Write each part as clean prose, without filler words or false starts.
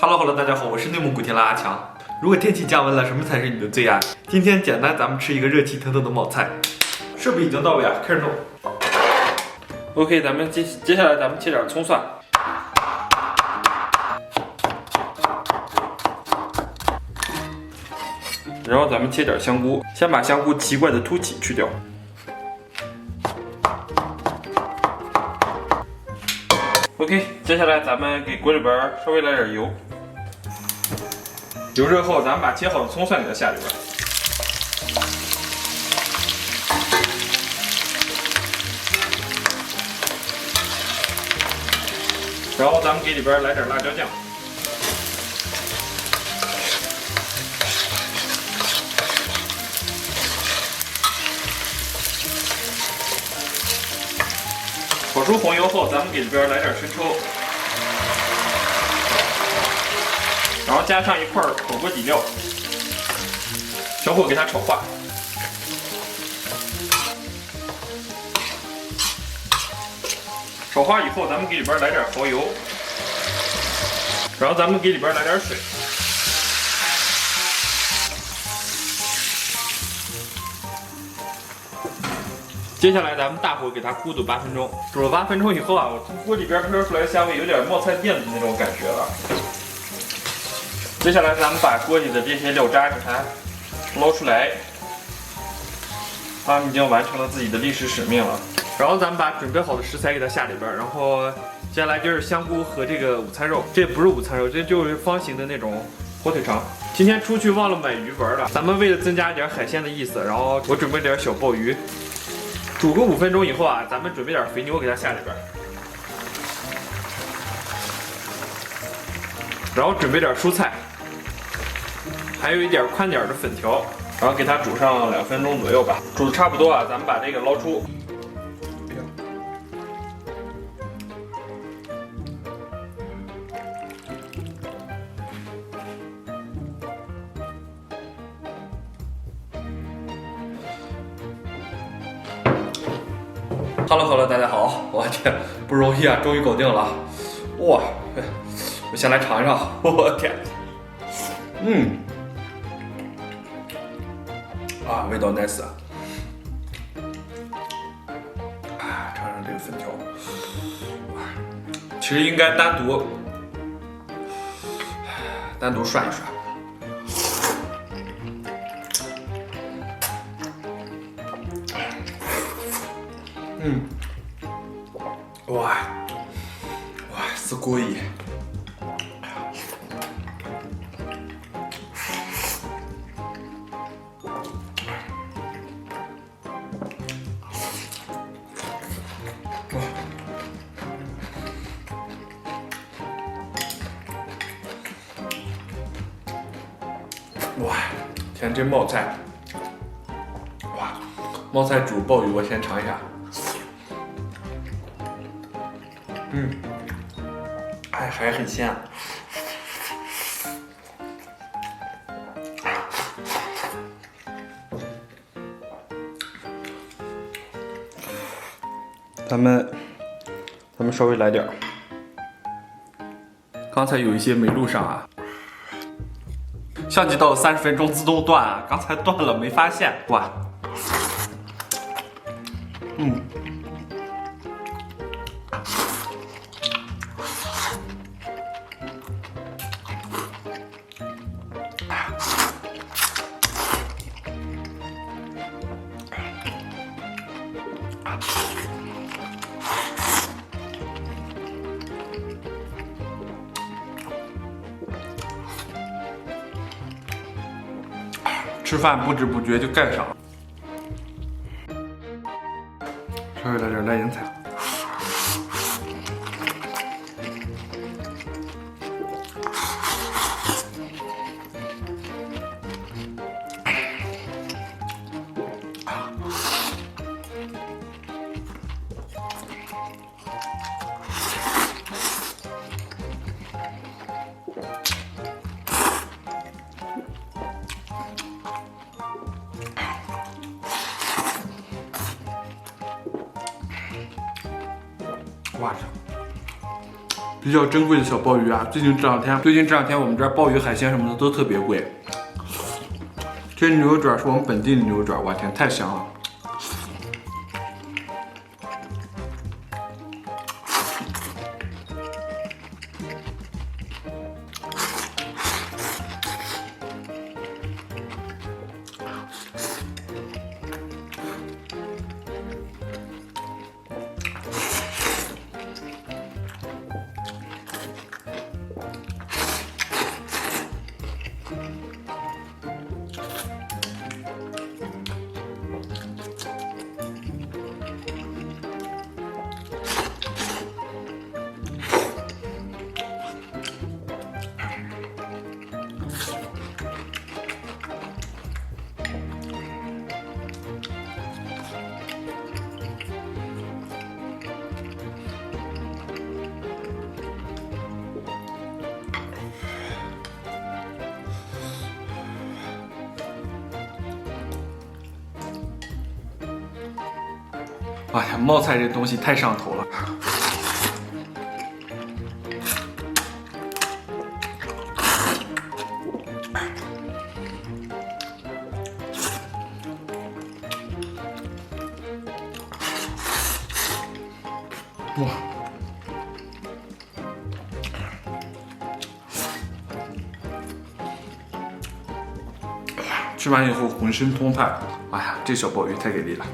Hello， 大家好，我是内蒙古铁辣阿强。如果天气降温了，什么才是你的最爱？今天简单，咱们吃一个热气腾腾的冒菜。设备已经到位啊，开始弄。OK， 接下来咱们切点葱蒜。然后咱们切点香菇，先把香菇奇怪的凸起去掉。OK， 接下来咱们给锅里边稍微来点油，油热后，咱们把切好的葱蒜给它下里边，然后咱们给里边来点辣椒酱。炒出红油后，咱们给里边来点生抽，然后加上一块火锅底料，小火给它炒化。炒化以后，咱们给里边来点蚝油，然后咱们给里边来点水。接下来咱们大火给它咕嘟8分钟，煮了8分钟以后啊，我从锅里边飘出来的香味有点冒菜店的那种感觉了。接下来咱们把锅里的这些料渣给它捞出来，他们已经完成了自己的历史使命了。然后咱们把准备好的食材给它下里边，然后接下来就是香菇和这个午餐肉，这不是午餐肉，这就是方形的那种火腿肠。今天出去忘了买鱼丸了，咱们为了增加一点海鲜的意思，然后我准备点小鲍鱼。煮个5分钟以后啊，咱们准备点肥牛给它下里边，然后准备点蔬菜，还有一点宽点的粉条，然后给它煮上2分钟左右吧。煮的差不多啊，咱们把这个捞出。Hello， 大家好！我天，不容易啊，终于搞定了！哇，我先来尝一尝，我天，味道 nice 啊！尝尝这个粉条，其实应该单独涮一涮。哇，すごい。哇，天，这冒菜，哇，冒菜煮鲍鱼，我先尝一下。还很鲜。咱们稍微来点儿。刚才有一些没录上啊，相机到了30分钟自动断啊，刚才断了没发现，哇，吃饭不知不觉就干上了。稍微来点烂盐菜。哇塞，比较珍贵的小鲍鱼啊。最近这两天我们这儿鲍鱼海鲜什么的都特别贵。这牛肉卷是我们本地的牛肉卷，我天，太香了。哎呀，冒菜这东西太上头了。哇！吃完以后浑身通汗。哎呀，这小鲍鱼太给力了。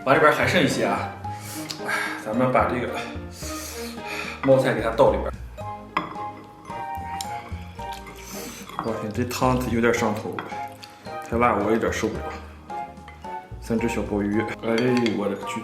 碗里边还剩一些啊，咱们把这个冒菜给它倒里边。我天，这汤有点上头，太辣我有点受不了。3只小鲍鱼，哎，我的个去！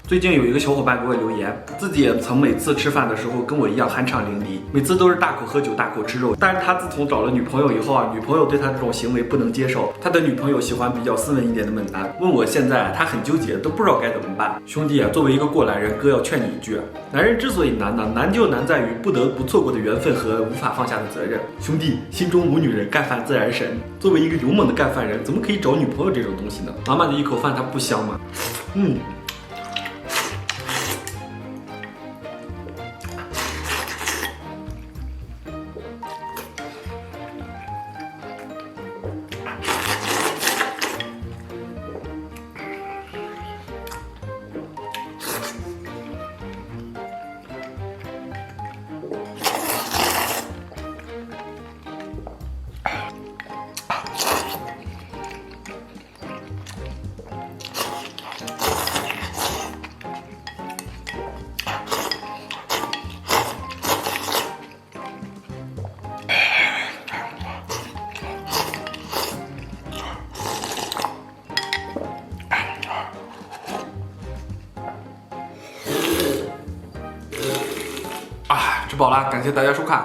最近有一个小伙伴给我留言，自己也曾每次吃饭的时候跟我一样酣畅淋漓，每次都是大口喝酒大口吃肉。但是他自从找了女朋友以后啊，女朋友对他这种行为不能接受，他的女朋友喜欢比较斯文一点的猛男。问我现在他很纠结，都不知道该怎么办。兄弟啊，作为一个过来人，哥要劝你一句，男人之所以难呢，难就难在于不得不错过的缘分和无法放下的责任。兄弟，心中无女人，干饭自然神。作为一个勇猛的干饭人，怎么可以找女朋友这种东西呢？满满的一口饭，它不香吗？吃饱了，感谢大家收看。